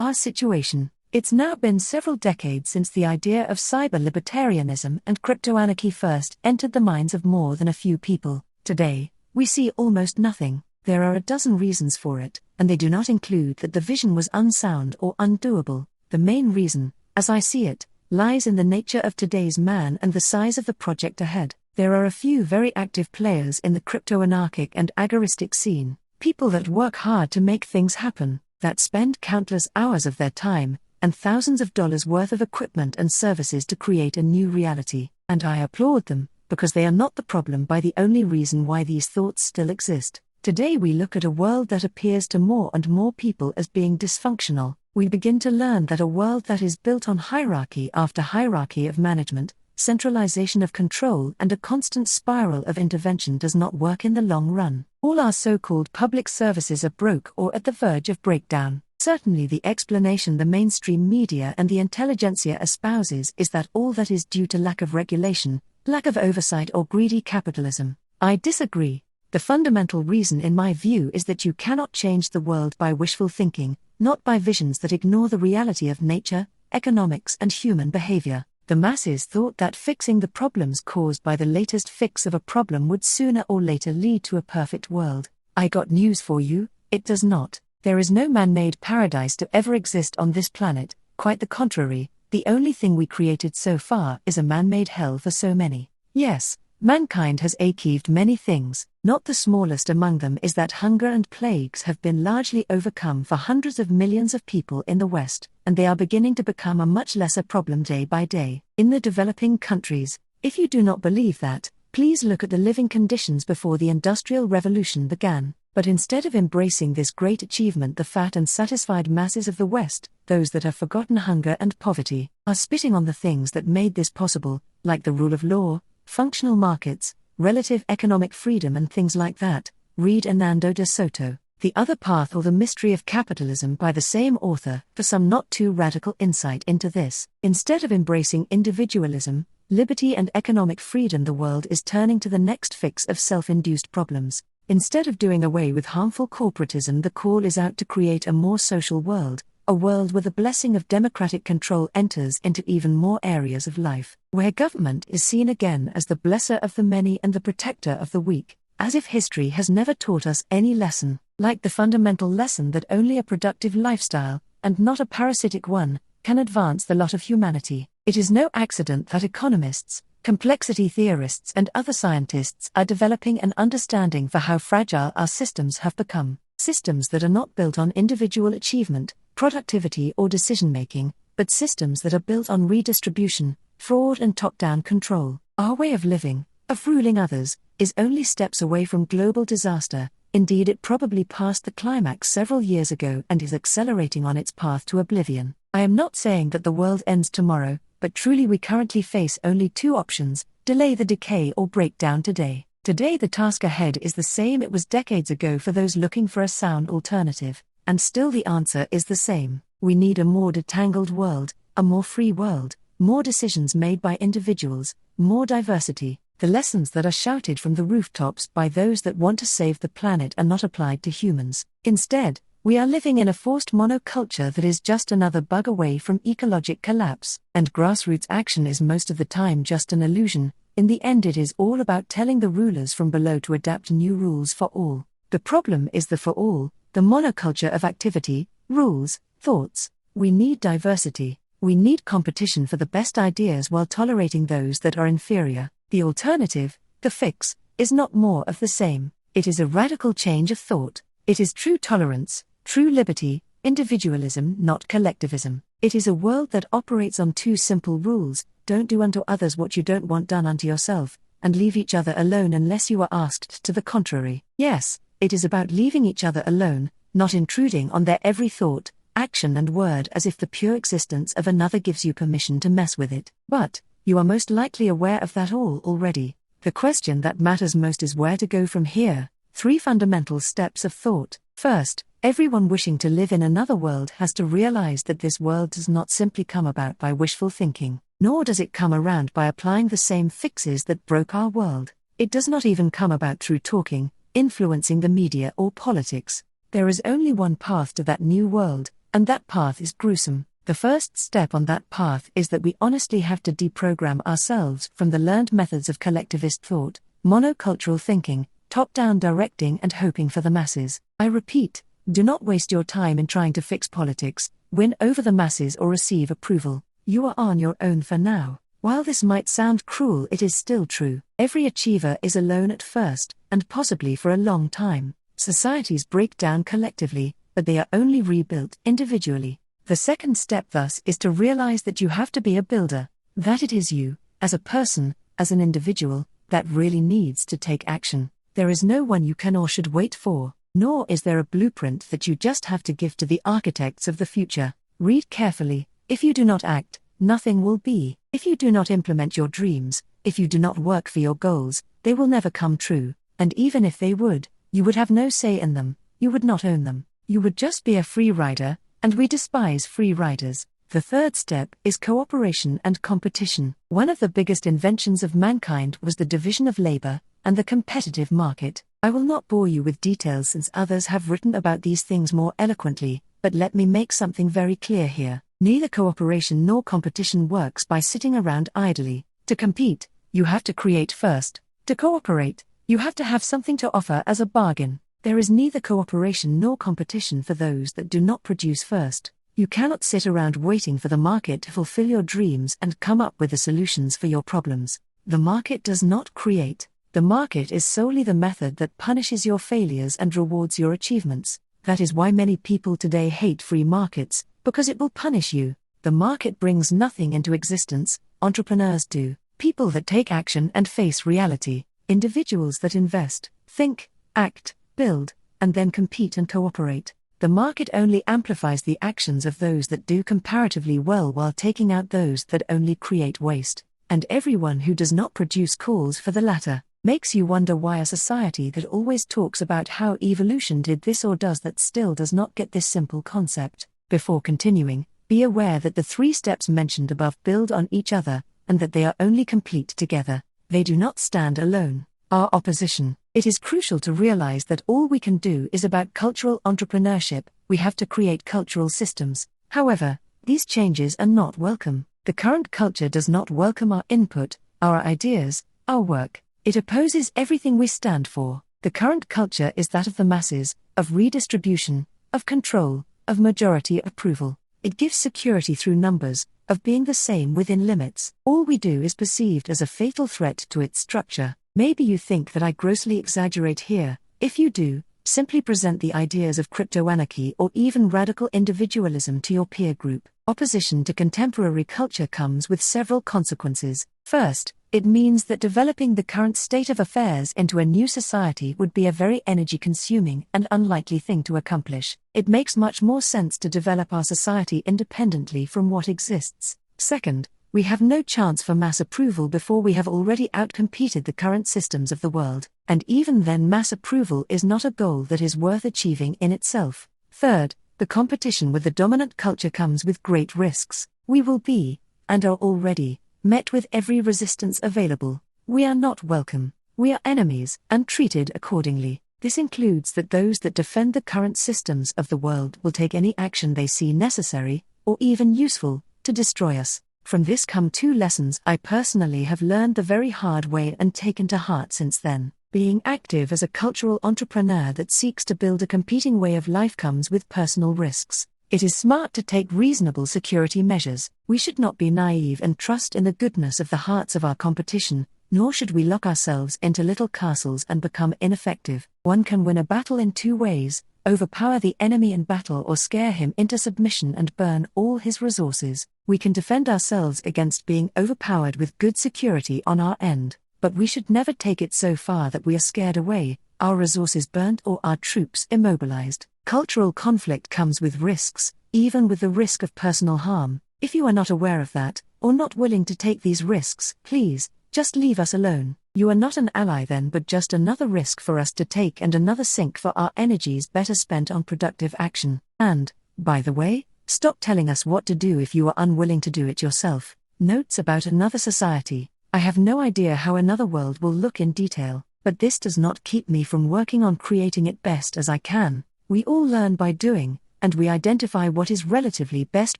Our situation. It's now been several decades since the idea of cyber-libertarianism and crypto-anarchy first entered the minds of more than a few people. Today, we see almost nothing. There are a dozen reasons for it, and they do not include that the vision was unsound or undoable. The main reason, as I see it, lies in the nature of today's man and the size of the project ahead. There are a few very active players in the crypto-anarchic and agoristic scene, people that work hard to make things happen, that spend countless hours of their time, and thousands of dollars worth of equipment and services to create a new reality, and I applaud them, because they are not the problem by the only reason why these thoughts still exist. Today we look at a world that appears to more and more people as being dysfunctional. We begin to learn that a world that is built on hierarchy after hierarchy of management, centralization of control and a constant spiral of intervention does not work in the long run. All our so-called public services are broke or at the verge of breakdown. Certainly the explanation the mainstream media and the intelligentsia espouses is that all that is due to lack of regulation, lack of oversight or greedy capitalism. I disagree. The fundamental reason in my view is that you cannot change the world by wishful thinking, not by visions that ignore the reality of nature, economics and human behavior. The masses thought that fixing the problems caused by the latest fix of a problem would sooner or later lead to a perfect world. I got news for you, it does not. There is no man-made paradise to ever exist on this planet, quite the contrary, the only thing we created so far is a man-made hell for so many. Yes, mankind has achieved many things, not the smallest among them is that hunger and plagues have been largely overcome for hundreds of millions of people in the West, and they are beginning to become a much lesser problem day by day. In the developing countries, if you do not believe that, please look at the living conditions before the Industrial Revolution began. But instead of embracing this great achievement, the fat and satisfied masses of the West, those that have forgotten hunger and poverty, are spitting on the things that made this possible, like the rule of law, functional markets, relative economic freedom and things like that. Read Hernando de Soto, The Other Path or The Mystery of Capitalism by the same author, for some not too radical insight into this. Instead of embracing individualism, liberty and economic freedom, the world is turning to the next fix of self-induced problems. Instead of doing away with harmful corporatism, the call is out to create a more social world, a world where the blessing of democratic control enters into even more areas of life, where government is seen again as the blesser of the many and the protector of the weak, as if history has never taught us any lesson, like the fundamental lesson that only a productive lifestyle, and not a parasitic one, can advance the lot of humanity. It is no accident that economists, complexity theorists and other scientists are developing an understanding for how fragile our systems have become. Systems that are not built on individual achievement, productivity or decision-making, but systems that are built on redistribution, fraud and top-down control. Our way of living, of ruling others, is only steps away from global disaster. Indeed, it probably passed the climax several years ago and is accelerating on its path to oblivion. I am not saying that the world ends tomorrow, but truly we currently face only two options: delay the decay or break down today. Today the task ahead is the same it was decades ago for those looking for a sound alternative, and still the answer is the same. We need a more detangled world, a more free world, more decisions made by individuals, more diversity. The lessons that are shouted from the rooftops by those that want to save the planet are not applied to humans. Instead, we are living in a forced monoculture that is just another bug away from ecologic collapse, and grassroots action is most of the time just an illusion. In the end, it is all about telling the rulers from below to adapt new rules for all. The problem is the for all, the monoculture of activity, rules, thoughts. We need diversity. We need competition for the best ideas while tolerating those that are inferior. The alternative, the fix, is not more of the same. It is a radical change of thought. It is true tolerance, true liberty, individualism, not collectivism. It is a world that operates on two simple rules: don't do unto others what you don't want done unto yourself, and leave each other alone unless you are asked to the contrary. Yes, it is about leaving each other alone, not intruding on their every thought, action and word as if the pure existence of another gives you permission to mess with it. But you are most likely aware of that all already. The question that matters most is where to go from here. 3 fundamental steps of thought. First, everyone wishing to live in another world has to realize that this world does not simply come about by wishful thinking, nor does it come around by applying the same fixes that broke our world. It does not even come about through talking, influencing the media or politics. There is only one path to that new world, and that path is gruesome. The first step on that path is that we honestly have to deprogram ourselves from the learned methods of collectivist thought, monocultural thinking, top-down directing and hoping for the masses. I repeat, do not waste your time in trying to fix politics, win over the masses or receive approval. You are on your own for now. While this might sound cruel, it is still true. Every achiever is alone at first, and possibly for a long time. Societies break down collectively, but they are only rebuilt individually. The second step thus is to realize that you have to be a builder, that it is you, as a person, as an individual, that really needs to take action. There is no one you can or should wait for, nor is there a blueprint that you just have to give to the architects of the future. Read carefully. If you do not act, nothing will be. If you do not implement your dreams, if you do not work for your goals, they will never come true, and even if they would, you would have no say in them, you would not own them. You would just be a free rider, and we despise free riders. The third step is cooperation and competition. One of the biggest inventions of mankind was the division of labor and the competitive market. I will not bore you with details since others have written about these things more eloquently, but let me make something very clear here. Neither cooperation nor competition works by sitting around idly. To compete, you have to create first. To cooperate, you have to have something to offer as a bargain. There is neither cooperation nor competition for those that do not produce first. You cannot sit around waiting for the market to fulfill your dreams and come up with the solutions for your problems. The market does not create. The market is solely the method that punishes your failures and rewards your achievements. That is why many people today hate free markets, because it will punish you. The market brings nothing into existence, entrepreneurs do. People that take action and face reality. Individuals that invest, think, act, build, and then compete and cooperate. The market only amplifies the actions of those that do comparatively well while taking out those that only create waste. And everyone who does not produce calls for the latter. Makes you wonder why a society that always talks about how evolution did this or does that still does not get this simple concept. Before continuing, be aware that the 3 steps mentioned above build on each other, and that they are only complete together. They do not stand alone. Our opposition. It is crucial to realize that all we can do is about cultural entrepreneurship. We have to create cultural systems. However, these changes are not welcome. The current culture does not welcome our input, our ideas, our work. It opposes everything we stand for. The current culture is that of the masses, of redistribution, of control, of majority approval. It gives security through numbers, of being the same within limits. All we do is perceived as a fatal threat to its structure. Maybe you think that I grossly exaggerate here. If you do, simply present the ideas of crypto-anarchy or even radical individualism to your peer group. Opposition to contemporary culture comes with several consequences. First, it means that developing the current state of affairs into a new society would be a very energy-consuming and unlikely thing to accomplish. It makes much more sense to develop our society independently from what exists. Second, we have no chance for mass approval before we have already outcompeted the current systems of the world, and even then mass approval is not a goal that is worth achieving in itself. Third, the competition with the dominant culture comes with great risks. We will be, and are already, met with every resistance available. We are not welcome. We are enemies, and treated accordingly. This includes that those that defend the current systems of the world will take any action they see necessary, or even useful, to destroy us. From this come 2 lessons I personally have learned the very hard way and taken to heart since then. Being active as a cultural entrepreneur that seeks to build a competing way of life comes with personal risks. It is smart to take reasonable security measures. We should not be naive and trust in the goodness of the hearts of our competition, nor should we lock ourselves into little castles and become ineffective. One can win a battle in 2 ways: overpower the enemy in battle or scare him into submission and burn all his resources. We can defend ourselves against being overpowered with good security on our end, but we should never take it so far that we are scared away, our resources burnt or our troops immobilized. Cultural conflict comes with risks, even with the risk of personal harm. If you are not aware of that, or not willing to take these risks, please, just leave us alone. You are not an ally then, but just another risk for us to take and another sink for our energies better spent on productive action. And, by the way, stop telling us what to do if you are unwilling to do it yourself. Notes about another society. I have no idea how another world will look in detail, but this does not keep me from working on creating it best as I can. We all learn by doing, and we identify what is relatively best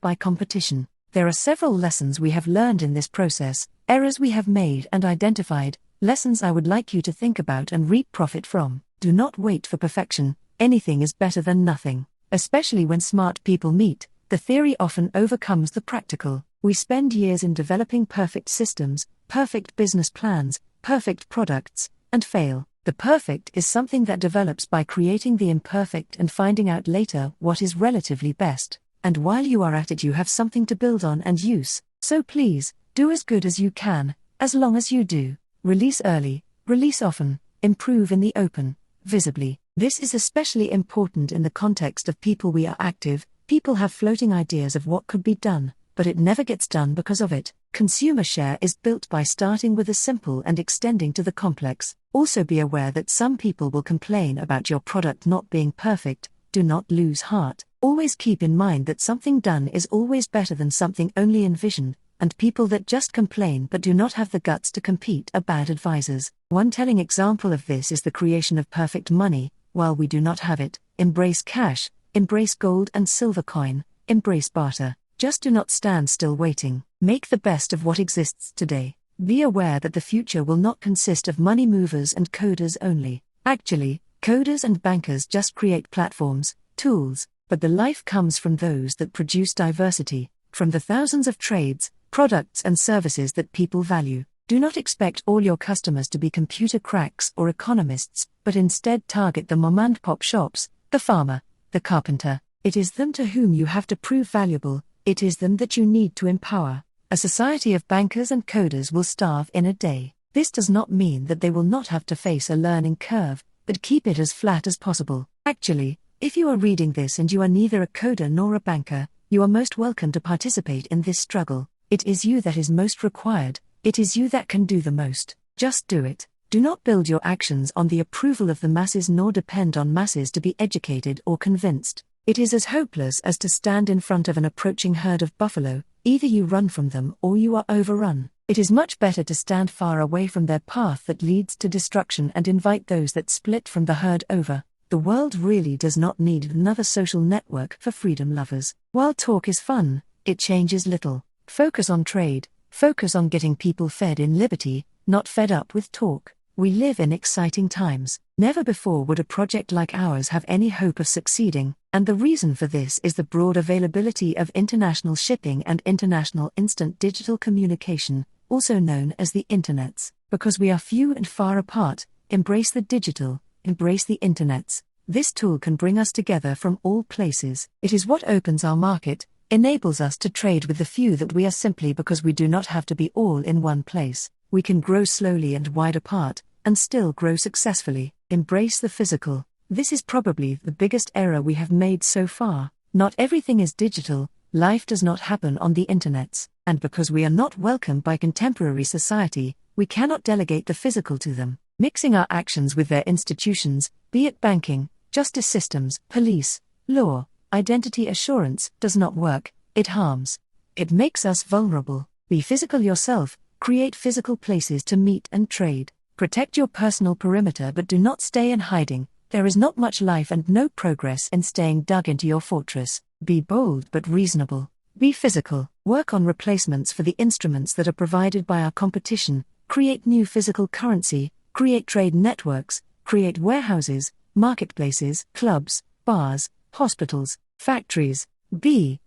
by competition. There are several lessons we have learned in this process, errors we have made and identified, lessons I would like you to think about and reap profit from. Do not wait for perfection. Anything is better than nothing. Especially when smart people meet, the theory often overcomes the practical. We spend years in developing perfect systems, perfect business plans, perfect products, and fail. The perfect is something that develops by creating the imperfect and finding out later what is relatively best. And while you are at it, you have something to build on and use. So please, do as good as you can, as long as you do. Release early, release often, improve in the open, visibly. This is especially important in the context of people we are active. People have floating ideas of what could be done, but it never gets done because of it. Consumer share is built by starting with the simple and extending to the complex. Also be aware that some people will complain about your product not being perfect. Do not lose heart. Always keep in mind that something done is always better than something only envisioned, and people that just complain but do not have the guts to compete are bad advisors. One telling example of this is the creation of perfect money. While we do not have it, embrace cash, embrace gold and silver coin, embrace barter. Just do not stand still waiting. Make the best of what exists today. Be aware that the future will not consist of money movers and coders only. Actually, coders and bankers just create platforms, tools, but the life comes from those that produce diversity, from the thousands of trades, products and services that people value. Do not expect all your customers to be computer cracks or economists, but instead target the mom-and-pop shops, the farmer, the carpenter. It is them to whom you have to prove valuable. It is them that you need to empower. A society of bankers and coders will starve in a day. This does not mean that they will not have to face a learning curve, but keep it as flat as possible. Actually, if you are reading this and you are neither a coder nor a banker, you are most welcome to participate in this struggle. It is you that is most required. It is you that can do the most. Just do it. Do not build your actions on the approval of the masses nor depend on masses to be educated or convinced. It is as hopeless as to stand in front of an approaching herd of buffalo. Either you run from them or you are overrun. It is much better to stand far away from their path that leads to destruction and invite those that split from the herd over. The world really does not need another social network for freedom lovers. While talk is fun, it changes little. Focus on trade. Focus on getting people fed in liberty, not fed up with talk. We live in exciting times. Never before would a project like ours have any hope of succeeding, and the reason for this is the broad availability of international shipping and international instant digital communication, also known as the internets. Because we are few and far apart, embrace the digital, embrace the internets. This tool can bring us together from all places. It is what opens our market, enables us to trade with the few that we are simply because we do not have to be all in one place. We can grow slowly and wide apart, and still grow successfully. Embrace the physical. This is probably the biggest error we have made so far. Not everything is digital, life does not happen on the internets, and because we are not welcomed by contemporary society, we cannot delegate the physical to them. Mixing our actions with their institutions, be it banking, justice systems, police, law, identity assurance, does not work. It harms. It makes us vulnerable. Be physical yourself. Create physical places to meet and trade. Protect your personal perimeter but do not stay in hiding. There is not much life and no progress in staying dug into your fortress. Be bold but reasonable. Be physical. Work on replacements for the instruments that are provided by our competition. Create new physical currency. Create trade networks. Create warehouses, marketplaces, clubs, bars, hospitals, factories. Be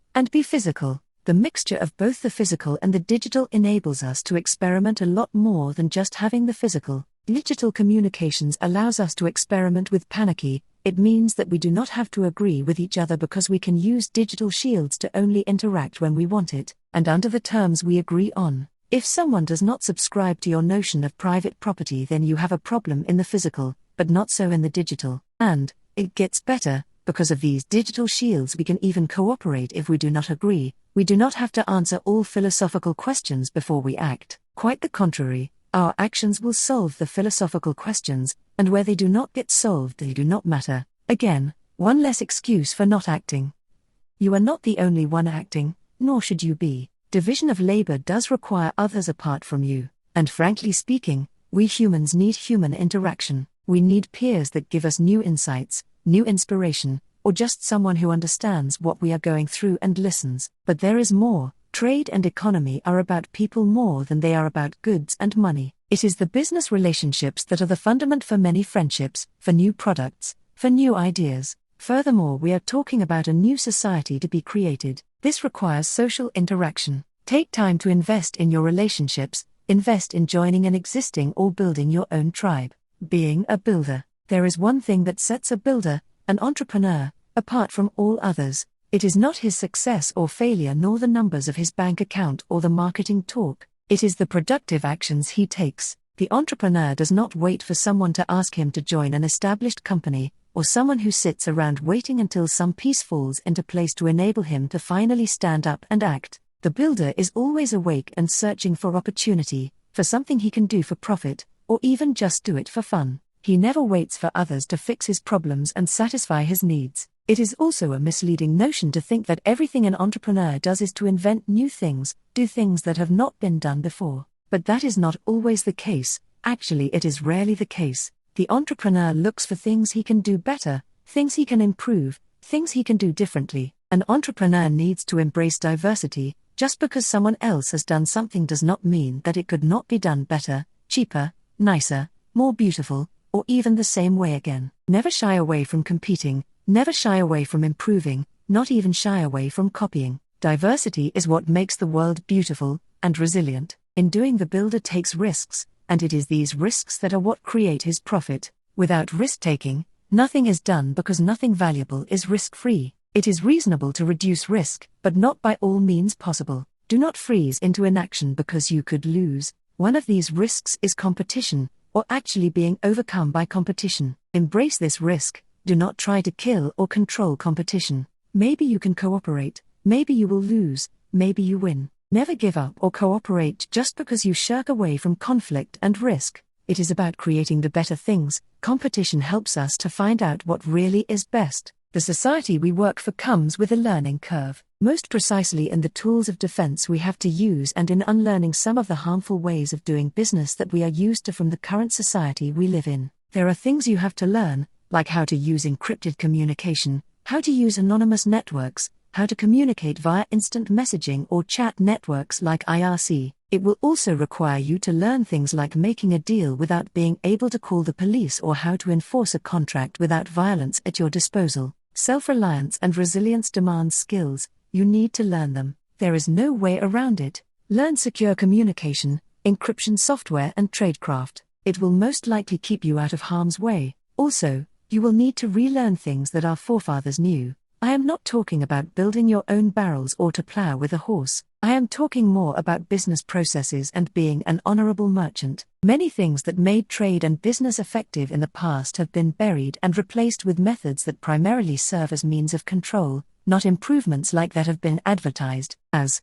physical. The mixture of both the physical and the digital enables us to experiment a lot more than just having the physical. Digital communications allows us to experiment with panicky. It means that we do not have to agree with each other because we can use digital shields to only interact when we want it, and under the terms we agree on. If someone does not subscribe to your notion of private property, then you have a problem in the physical, but not so in the digital. And it gets better. Because of these digital shields we can even cooperate if we do not agree. We do not have to answer all philosophical questions before we act. Quite the contrary, our actions will solve the philosophical questions, and where they do not get solved they do not matter. Again, one less excuse for not acting. You are not the only one acting, nor should you be. Division of labor does require others apart from you, and frankly speaking, we humans need human interaction. We need peers that give us new insights, new inspiration, or just someone who understands what we are going through and listens. But there is more. Trade and economy are about people more than they are about goods and money. It is the business relationships that are the fundament for many friendships, for new products, for new ideas. Furthermore, we are talking about a new society to be created. This requires social interaction. Take time to invest in your relationships, invest in joining an existing or building your own tribe. Being a builder. There is one thing that sets a builder, an entrepreneur, apart from all others. It is not his success or failure nor the numbers of his bank account or the marketing talk. It is the productive actions he takes. The entrepreneur does not wait for someone to ask him to join an established company, or someone who sits around waiting until some piece falls into place to enable him to finally stand up and act. The builder is always awake and searching for opportunity, for something he can do for profit, or even just do it for fun. He never waits for others to fix his problems and satisfy his needs. It is also a misleading notion to think that everything an entrepreneur does is to invent new things, do things that have not been done before. But that is not always the case. Actually, it is rarely the case. The entrepreneur looks for things he can do better, things he can improve, things he can do differently. An entrepreneur needs to embrace diversity. Just because someone else has done something does not mean that it could not be done better, cheaper, nicer, more beautiful, or even the same way again. Never shy away from competing, never shy away from improving, not even shy away from copying. Diversity is what makes the world beautiful and resilient. In doing, the builder takes risks, and it is these risks that are what create his profit. Without risk-taking, nothing is done because nothing valuable is risk-free. It is reasonable to reduce risk, but not by all means possible. Do not freeze into inaction because you could lose. One of these risks is competition, or actually being overcome by competition. Embrace this risk. Do not try to kill or control competition. Maybe you can cooperate, maybe you will lose, maybe you win. Never give up or cooperate just because you shirk away from conflict and risk. It is about creating the better things. Competition helps us to find out what really is best. The society we work for comes with a learning curve, most precisely in the tools of defense we have to use and in unlearning some of the harmful ways of doing business that we are used to from the current society we live in. There are things you have to learn, like how to use encrypted communication, how to use anonymous networks, how to communicate via instant messaging or chat networks like IRC. It will also require you to learn things like making a deal without being able to call the police or how to enforce a contract without violence at your disposal. Self-reliance and resilience demand skills. You need to learn them. There is no way around it. Learn secure communication, encryption software and tradecraft. It will most likely keep you out of harm's way. Also, you will need to relearn things that our forefathers knew. I am not talking about building your own barrels or to plow with a horse. I am talking more about business processes and being an honorable merchant. Many things that made trade and business effective in the past have been buried and replaced with methods that primarily serve as means of control, not improvements like that have been advertised as.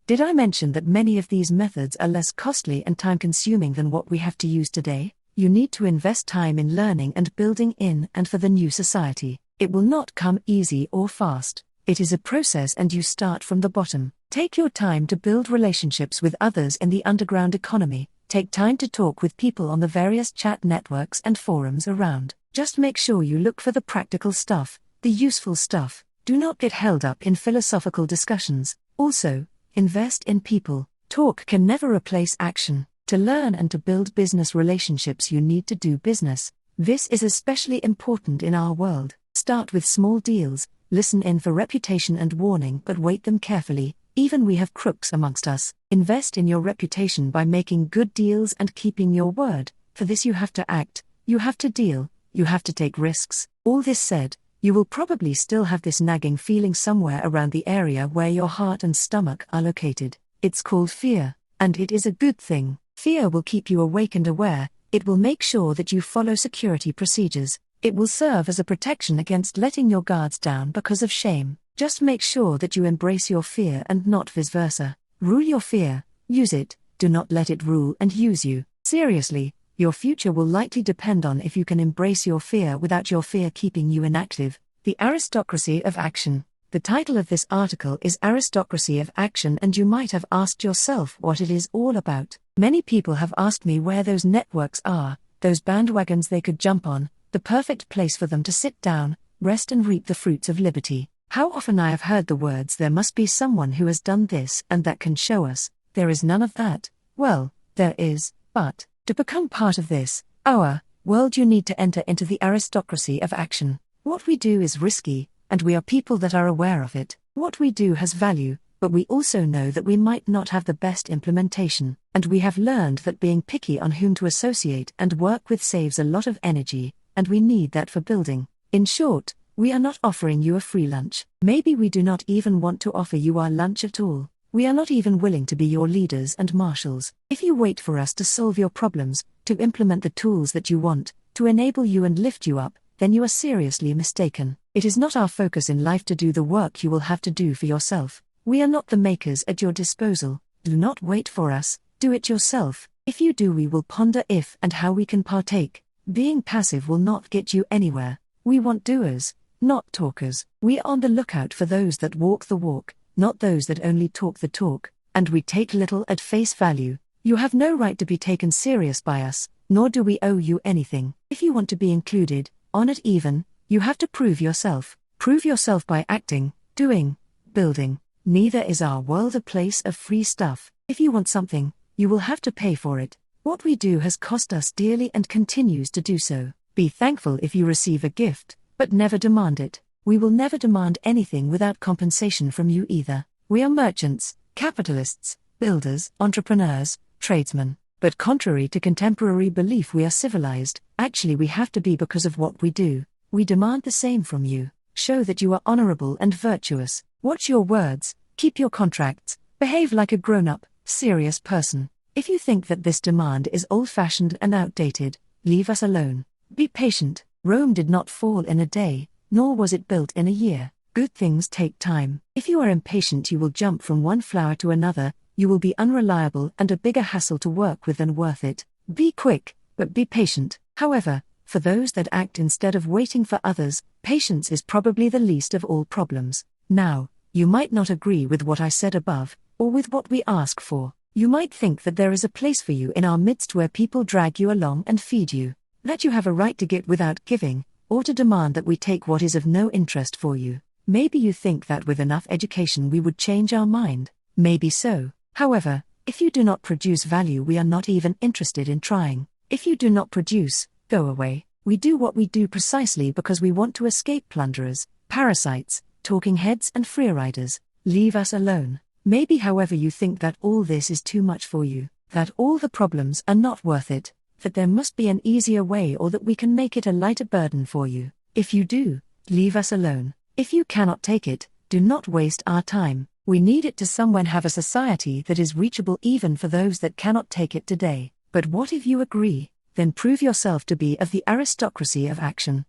Did I mention that many of these methods are less costly and time-consuming than what we have to use today? You need to invest time in learning and building in and for the new society. It will not come easy or fast. It is a process and you start from the bottom. Take your time to build relationships with others in the underground economy. Take time to talk with people on the various chat networks and forums around. Just make sure you look for the practical stuff, the useful stuff. Do not get held up in philosophical discussions. Also, invest in people. Talk can never replace action. To learn and to build business relationships, you need to do business. This is especially important in our world. Start with small deals, listen in for reputation and warning, but weight them carefully. Even we have crooks amongst us. Invest in your reputation by making good deals and keeping your word. For this you have to act, you have to deal, you have to take risks. All this said, you will probably still have this nagging feeling somewhere around the area where your heart and stomach are located. It's called fear, and it is a good thing. Fear will keep you awake and aware. It will make sure that you follow security procedures. It will serve as a protection against letting your guards down because of shame. Just make sure that you embrace your fear and not vice versa. Rule your fear, use it, do not let it rule and use you. Seriously, your future will likely depend on if you can embrace your fear without your fear keeping you inactive. The Aristocracy of Action. The title of this article is Aristocracy of Action, and you might have asked yourself what it is all about. Many people have asked me where those networks are, those bandwagons they could jump on, the perfect place for them to sit down, rest and reap the fruits of liberty. How often I have heard the words, there must be someone who has done this and that can show us. There is none of that. Well, there is, but to become part of this, our world, you need to enter into the aristocracy of action. What we do is risky, and we are people that are aware of it. What we do has value, but we also know that we might not have the best implementation, and we have learned that being picky on whom to associate and work with saves a lot of energy, and we need that for building. In short, we are not offering you a free lunch. Maybe we do not even want to offer you our lunch at all. We are not even willing to be your leaders and marshals. If you wait for us to solve your problems, to implement the tools that you want, to enable you and lift you up, then you are seriously mistaken. It is not our focus in life to do the work you will have to do for yourself. We are not the makers at your disposal. Do not wait for us, do it yourself. If you do, we will ponder if and how we can partake. Being passive will not get you anywhere. We want doers, not talkers. We are on the lookout for those that walk the walk, not those that only talk the talk, and we take little at face value. You have no right to be taken serious by us, nor do we owe you anything. If you want to be included, on it even, you have to prove yourself. Prove yourself by acting, doing, building. Neither is our world a place of free stuff. If you want something, you will have to pay for it. What we do has cost us dearly and continues to do so. Be thankful if you receive a gift, but never demand it. We will never demand anything without compensation from you either. We are merchants, capitalists, builders, entrepreneurs, tradesmen. But contrary to contemporary belief, we are civilized. Actually, we have to be because of what we do. We demand the same from you. Show that you are honorable and virtuous. Watch your words, keep your contracts, behave like a grown-up, serious person. If you think that this demand is old-fashioned and outdated, leave us alone. Be patient. Rome did not fall in a day, nor was it built in a year. Good things take time. If you are impatient, you will jump from one flower to another, you will be unreliable and a bigger hassle to work with than worth it. Be quick, but be patient. However, for those that act instead of waiting for others, patience is probably the least of all problems. Now, you might not agree with what I said above, or with what we ask for. You might think that there is a place for you in our midst where people drag you along and feed you, that you have a right to get without giving, or to demand that we take what is of no interest for you. Maybe you think that with enough education we would change our mind. Maybe so. However, if you do not produce value, we are not even interested in trying. If you do not produce, go away. We do what we do precisely because we want to escape plunderers, parasites, talking heads and freeriders. Leave us alone. Maybe, however, you think that all this is too much for you, that all the problems are not worth it, that there must be an easier way, or that we can make it a lighter burden for you. If you do, leave us alone. If you cannot take it, do not waste our time. We need it to someone have a society that is reachable even for those that cannot take it today. But what if you agree? Then prove yourself to be of the aristocracy of action.